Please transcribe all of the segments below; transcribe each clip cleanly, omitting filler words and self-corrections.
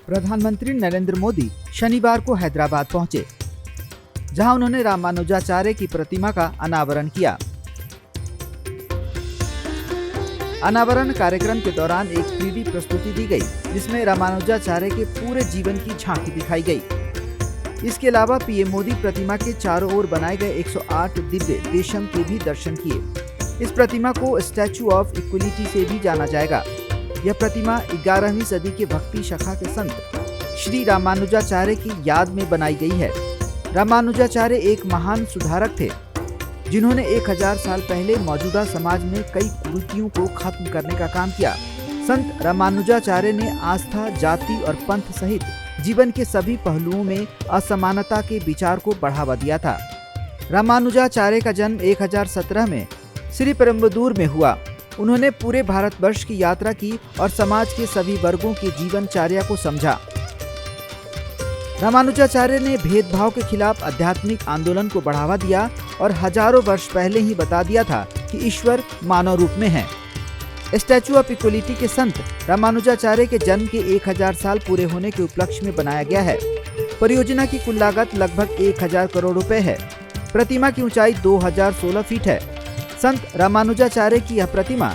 प्रधानमंत्री नरेंद्र मोदी शनिवार को हैदराबाद पहुंचे, जहां उन्होंने रामानुजाचार्य की प्रतिमा का अनावरण किया। अनावरण कार्यक्रम के दौरान एक 3D प्रस्तुति दी गई, जिसमें रामानुजाचार्य के पूरे जीवन की झांकी दिखाई गई। इसके अलावा पीएम मोदी प्रतिमा के चारों ओर बनाए गए 108 दिव्य देशम के भी दर्शन किए। इस प्रतिमा को स्टैचू ऑफ इक्वलिटी से भी जाना जाएगा। यह प्रतिमा 11वीं सदी के भक्ति शाखा के संत श्री रामानुजाचार्य की याद में बनाई गई है। रामानुजाचार्य एक महान सुधारक थे, जिन्होंने 1000 साल पहले मौजूदा समाज में कई कुरीतियों को खत्म करने का काम किया। संत रामानुजाचार्य ने आस्था, जाति और पंथ सहित जीवन के सभी पहलुओं में असमानता के विचार को बढ़ावा दिया था। रामानुजाचार्य का जन्म 1017 में श्री पेरुम्बदूर में हुआ। उन्होंने पूरे भारतवर्ष की यात्रा की और समाज के सभी वर्गों की जीवनचर्या को समझा। रामानुजाचार्य ने भेदभाव के खिलाफ आध्यात्मिक आंदोलन को बढ़ावा दिया और हजारों वर्ष पहले ही बता दिया था कि ईश्वर मानव रूप में है। स्टैचू ऑफ इक्वलिटी के संत रामानुजाचार्य के जन्म के 1000 साल पूरे होने के उपलक्ष्य में बनाया गया है। परियोजना की कुल लागत लगभग 1000 करोड़ रुपए है। प्रतिमा की ऊंचाई 2016 फीट है। संत रामानुजाचार्य की यह प्रतिमा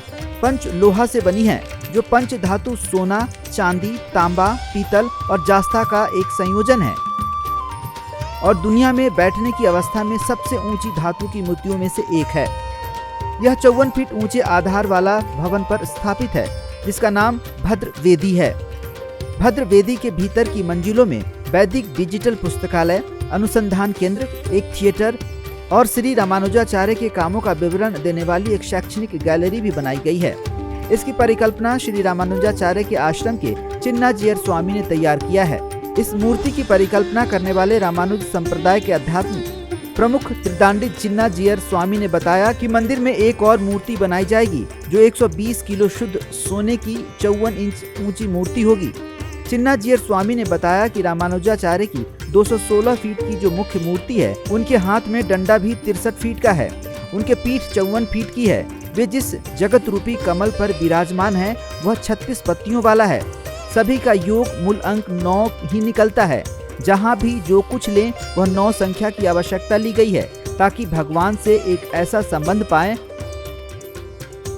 पंच लोहा से बनी है, जो पंच धातु सोना, चांदी, तांबा, पीतल और जास्ता का एक संयोजन है और दुनिया में बैठने की अवस्था में सबसे ऊंची धातु की मूर्तियों में से एक है। यह 54 फीट ऊंचे आधार वाला भवन पर स्थापित है, जिसका नाम भद्र वेदी है। भद्र वेदी के भीतर की मंजिलों में वैदिक डिजिटल पुस्तकालय, अनुसंधान केंद्र, एक थिएटर और श्री रामानुजाचार्य के कामों का विवरण देने वाली एक शैक्षणिक गैलरी भी बनाई गई है। इसकी परिकल्पना श्री रामानुजाचार्य के आश्रम के चिन्नाजीयर स्वामी ने तैयार किया है। इस मूर्ति की परिकल्पना करने वाले रामानुज संप्रदाय के अध्यात्म प्रमुख त्रिदांडी चिन्नाजीयर स्वामी ने बताया कि मंदिर में एक और मूर्ति बनाई जाएगी, जो 120 किलो शुद्ध सोने की 54 इंच ऊंची मूर्ति होगी। चिन्नाजीयर स्वामी ने बताया कि रामानुजाचार्य की 216 फीट की जो मुख्य मूर्ति है, उनके हाथ में डंडा भी 63 फीट का है। उनके पीठ 54 फीट की है। वे जिस जगत रूपी कमल पर विराजमान है, वह 36 पत्तियों वाला है। सभी का योग मूल अंक 9 ही निकलता है। जहाँ भी जो कुछ लें, वह 9 संख्या की आवश्यकता ली गई है, ताकि भगवान से एक ऐसा संबंध पाएं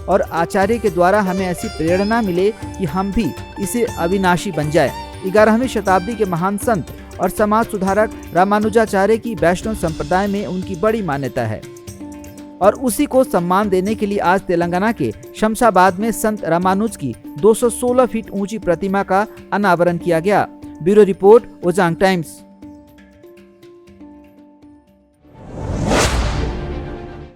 और आचार्य के द्वारा हमें ऐसी प्रेरणा मिले कि हम भी इसे अविनाशी बन जाए। 11वीं शताब्दी के महान संत और समाज सुधारक रामानुजाचार्य की वैष्णव संप्रदाय में उनकी बड़ी मान्यता है और उसी को सम्मान देने के लिए आज तेलंगाना के शमशाबाद में संत रामानुज की 216 फीट ऊंची प्रतिमा का अनावरण किया गया। ब्यूरो रिपोर्ट, ओजांग टाइम्स।